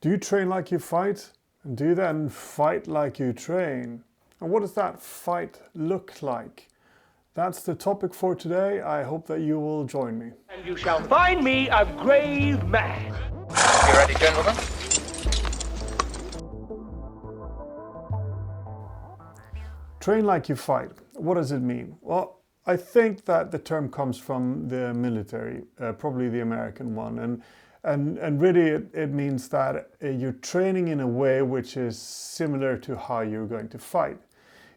Do you train like you fight? And do you then fight like you train? And what does that fight look like? That's the topic for today. I hope that you will join me. And you shall find me a grave man. You ready, gentlemen? Train like you fight. What does it mean? Well, I think that the term comes from the military, probably the American one. And really it means that you're training in a way which is similar to how you're going to fight.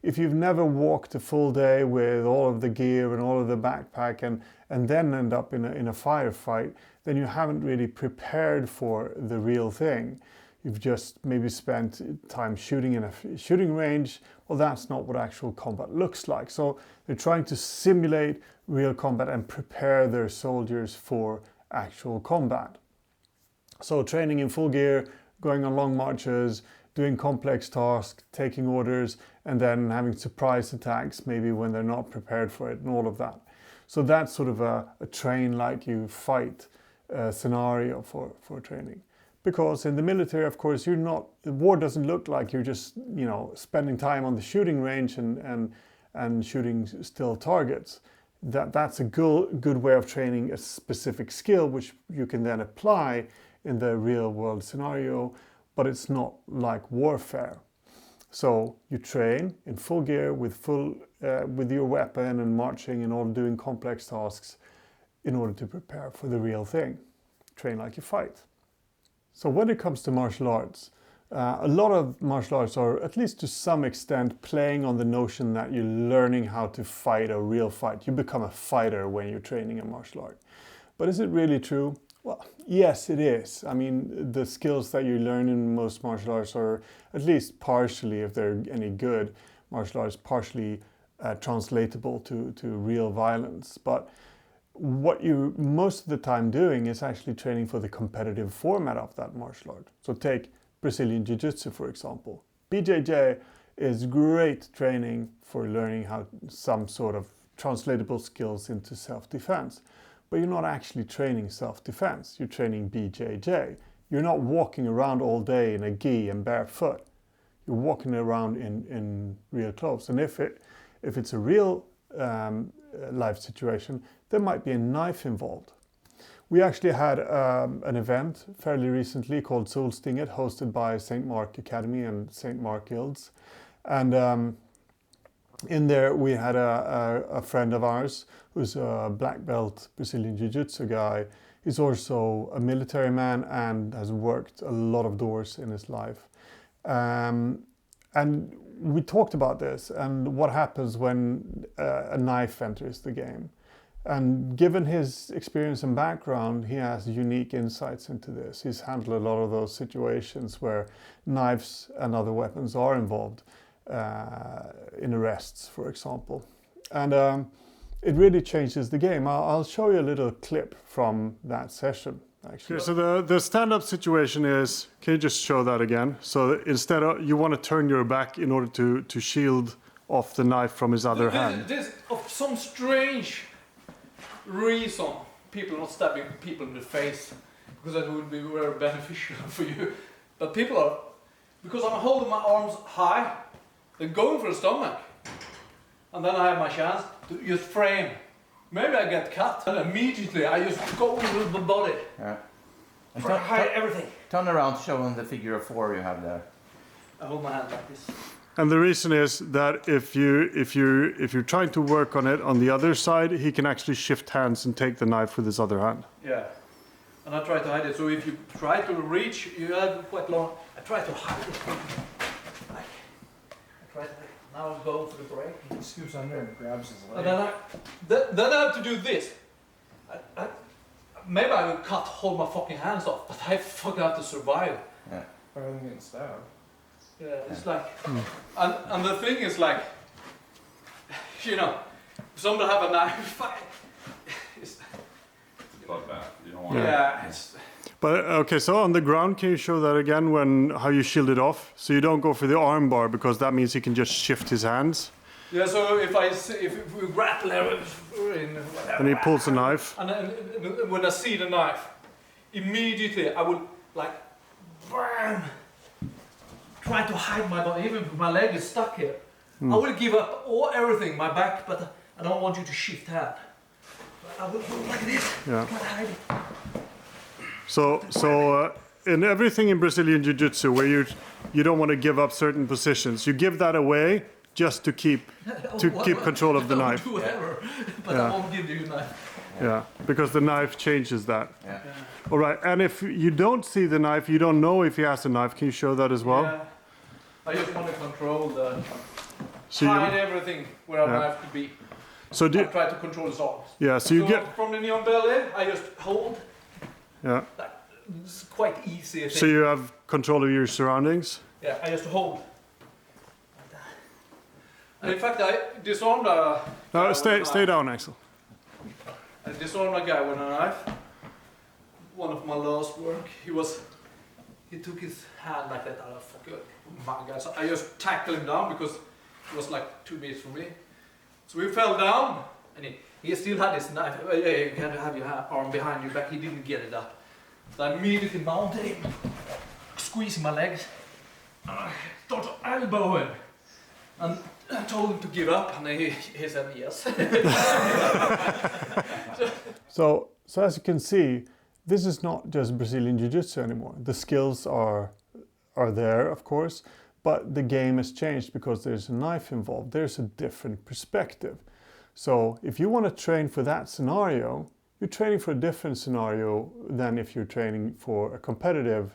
If you've never walked a full day with all of the gear and all of the backpack and then end up in a firefight, then you haven't really prepared for the real thing. You've just maybe spent time shooting in a shooting range. Well, that's not what actual combat looks like. So they're trying to simulate real combat and prepare their soldiers for actual combat. So training in full gear, going on long marches, doing complex tasks, taking orders, and then having surprise attacks maybe when they're not prepared for it and all of that. So that's sort of a train like you fight scenario for training. Because in the military, of course, the war doesn't look like you're just, spending time on the shooting range and shooting still targets. That's a good way of training a specific skill, which you can then apply in the real world scenario, but it's not like warfare. So you train in full gear with your weapon and marching and all doing complex tasks in order to prepare for the real thing. Train like you fight. So when it comes to martial arts, a lot of martial arts are, at least to some extent, playing on the notion that you're learning how to fight a real fight. You become a fighter when you're training a martial art. But is it really true? Well, yes, it is. I mean, the skills that you learn in most martial arts are, at least partially, if they're any good, martial arts partially translatable to real violence. But what you're most of the time doing is actually training for the competitive format of that martial art. So take Brazilian Jiu-Jitsu, for example. BJJ is great training for learning how some sort of translatable skills into self-defense. But you're not actually training self-defense, you're training BJJ. You're not walking around all day in a gi and barefoot. You're walking around in real clothes. And if it's a real life situation, there might be a knife involved. We actually had an event fairly recently called Solstinget, hosted by St. Mark Academy and St. Mark Guilds. And in there we had a friend of ours who's a black belt Brazilian Jiu-Jitsu guy. He's also a military man and has worked a lot of doors in his life. And we talked about this and what happens when a knife enters the game. And given his experience and background, he has unique insights into this. He's handled a lot of those situations where knives and other weapons are involved in arrests, for example. And it really changes the game. I'll show you a little clip from that session, actually. Okay, so the stand-up situation is, can you just show that again? So instead you want to turn your back in order to shield off the knife from his other hand. This, of some strange reason, people are not stabbing people in the face, because that would be very beneficial for you. But people are, because I'm holding my arms high, they're going for the stomach. And then I have my chance to just frame. Maybe I get cut, and immediately I just go with the body. Yeah. And hide everything. Turn around, showing the figure of 4 you have there. I hold my hand like this. And the reason is that if you're trying to work on it on the other side, he can actually shift hands and take the knife with his other hand. Yeah. And I try to hide it. So if you try to reach, you have quite long. I try to hide it. Like, I try to. Now I'm going for the break. He scoops under and grabs his leg. And then I have to do this. Maybe I will hold my fucking hands off, but I fucking have to survive. Yeah. Rather than getting stabbed. Yeah, it's like, and the thing is like, somebody have a knife. It's bloodbath. You don't want yeah, it's. But okay, so on the ground, can you show that again? How you shield it off? So you don't go for the arm bar because that means he can just shift his hands. Yeah. So if we grapple and he pulls a knife. And when I see the knife, immediately I would like, I'm trying to hide my body, even if my leg is stuck here. I will give up everything, my back, but I don't want you to shift hand. I will go like this. Yeah. Try to hide it. So in everything in Brazilian Jiu-Jitsu, where you don't want to give up certain positions, you give that away just to keep control of the knife. Do whatever, but I won't give you a knife. Yeah, because the knife changes that. Yeah. All right, and if you don't see the knife, you don't know if he has a knife. Can you show that as well? Yeah. I just want to control So hide everything where a knife could be. So I try to control his arms. Yeah, so you get from the knee on belly, I just hold. yeah. It's quite easy. I think. So you have control of your surroundings. Yeah, I just hold. Like that. And in fact, I disarmed a. No, stay down, Axel. I disarmed a guy with a knife. One of my last work, he took his hand like that. I fuck it, my guy. So I just tackled him down because it was like 2 meters from me. So we fell down, and he still had his knife. You can have your arm behind your back. He didn't get it up. So I immediately mounted him, squeezing my legs, and I started to elbow him. And I told him to give up, and he said yes. So as you can see, this is not just Brazilian Jiu-Jitsu anymore. The skills are there, of course, but the game has changed because there's a knife involved. There's a different perspective. So if you want to train for that scenario, you're training for a different scenario than if you're training for a competitive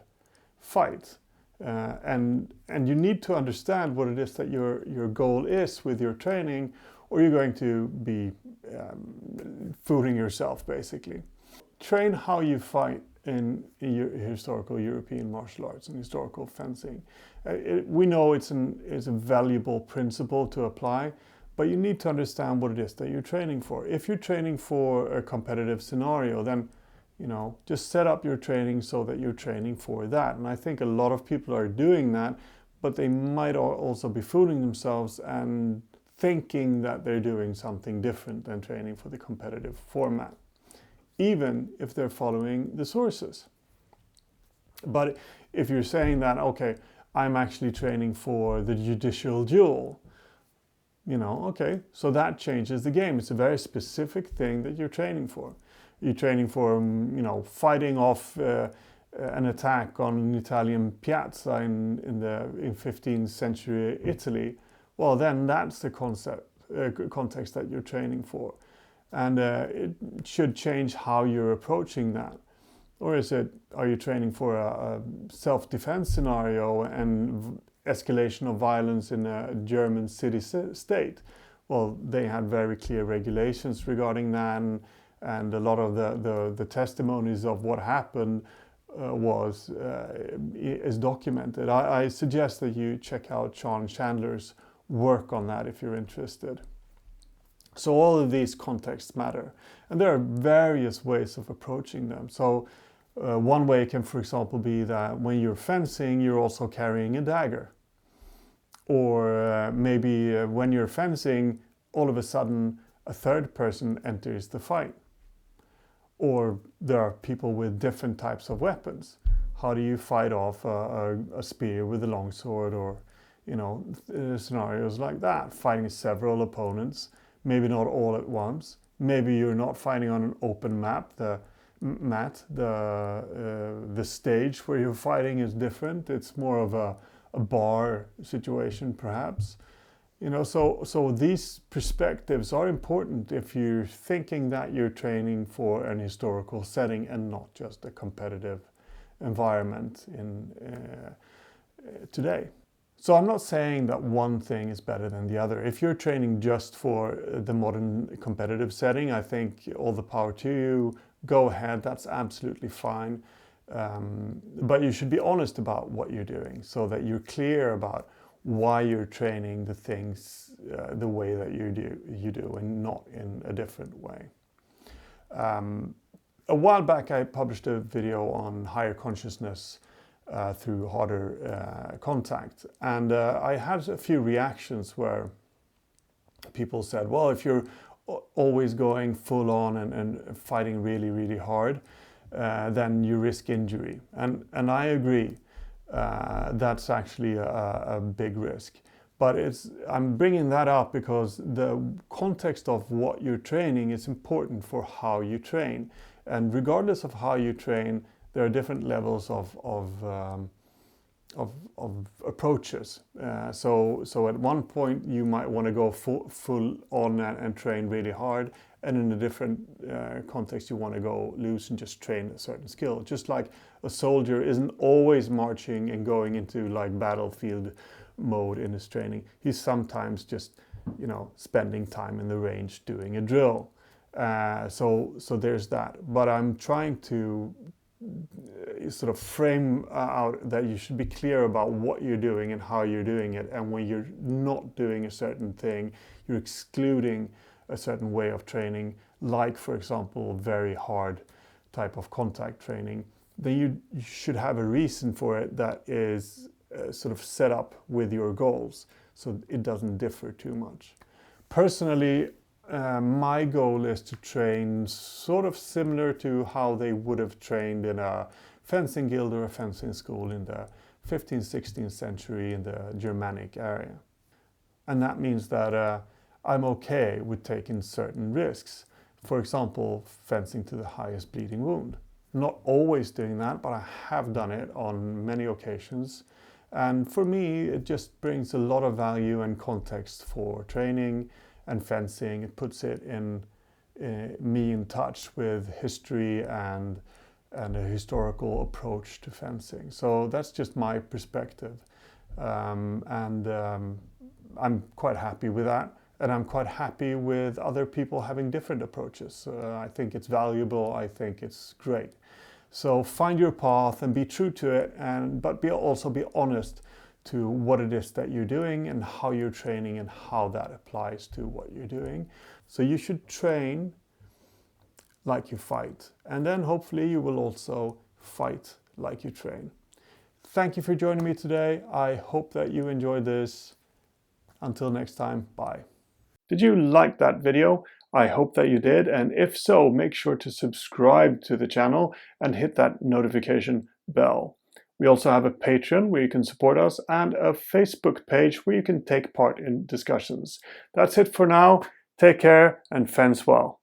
fight. And you need to understand what it is that your goal is with your training, or you're going to be fooling yourself, basically. Train how you fight in historical European martial arts and historical fencing. We know it's a valuable principle to apply, but you need to understand what it is that you're training for. If you're training for a competitive scenario, then just set up your training so that you're training for that. And I think a lot of people are doing that, but they might also be fooling themselves and thinking that they're doing something different than training for the competitive format, even if they're following the sources. But if you're saying that, okay, I'm actually training for the judicial duel, okay, so that changes the game. It's a very specific thing that you're training for. You're training for, fighting off an attack on an Italian piazza in 15th century Italy. Well, then that's the context that you're training for. And it should change how you're approaching that. Or are you training for a self-defense scenario and escalation of violence in a German city-state? Well, they had very clear regulations regarding that, and a lot of the testimonies of what happened is documented. I suggest that you check out Sean Chandler's work on that if you're interested. So all of these contexts matter, and there are various ways of approaching them. So one way can, for example, be that when you're fencing, you're also carrying a dagger. Or maybe when you're fencing, all of a sudden a third person enters the fight. Or there are people with different types of weapons. How do you fight off a spear with a longsword, or scenarios like that? Fighting several opponents, maybe not all at once. Maybe you're not fighting on an open map. The stage where you're fighting is different. It's more of a bar situation, perhaps. So these perspectives are important if you're thinking that you're training for an historical setting and not just a competitive environment today. So I'm not saying that one thing is better than the other. If you're training just for the modern competitive setting, I think all the power to you. Go ahead, that's absolutely fine. But you should be honest about what you're doing so that you're clear about why you're training the things the way that you do and not in a different way. A while back I published a video on higher consciousness through harder contact, and I had a few reactions where people said, well, if you're always going full on and fighting really, really hard, then you risk injury. And I agree. that's actually a big risk. But I'm bringing that up because the context of what you're training is important for how you train. And regardless of how you train, there are different levels of approaches. So at one point you might want to go full on and train really hard, and in a different context you want to go loose and just train a certain skill. Just like a soldier isn't always marching and going into like battlefield mode in his training. He's sometimes just, you know, spending time in the range doing a drill. So there's that. But I'm trying to sort of frame out that you should be clear about what you're doing and how you're doing it. And when you're not doing a certain thing, you're excluding a certain way of training, like, for example, very hard type of contact training, then you should have a reason for it that is sort of set up with your goals, so it doesn't differ too much. Personally, my goal is to train sort of similar to how they would have trained in a fencing guild or a fencing school in the 15th, 16th century in the Germanic area. And that means that I'm okay with taking certain risks. For example, fencing to the highest bleeding wound. Not always doing that, but I have done it on many occasions. And for me, it just brings a lot of value and context for training and fencing. It puts it in me in touch with history and a historical approach to fencing. So that's just my perspective. I'm quite happy with that. And I'm quite happy with other people having different approaches. I think it's valuable. I think it's great. So find your path and be true to it, but also be honest to what it is that you're doing and how you're training and how that applies to what you're doing. So you should train like you fight, and then hopefully you will also fight like you train. Thank you for joining me today. I hope that you enjoyed this. Until next time, bye. Did you like that video? I hope that you did, and if so, make sure to subscribe to the channel and hit that notification bell. We also have a Patreon where you can support us and a Facebook page where you can take part in discussions. That's it for now. Take care and fence well.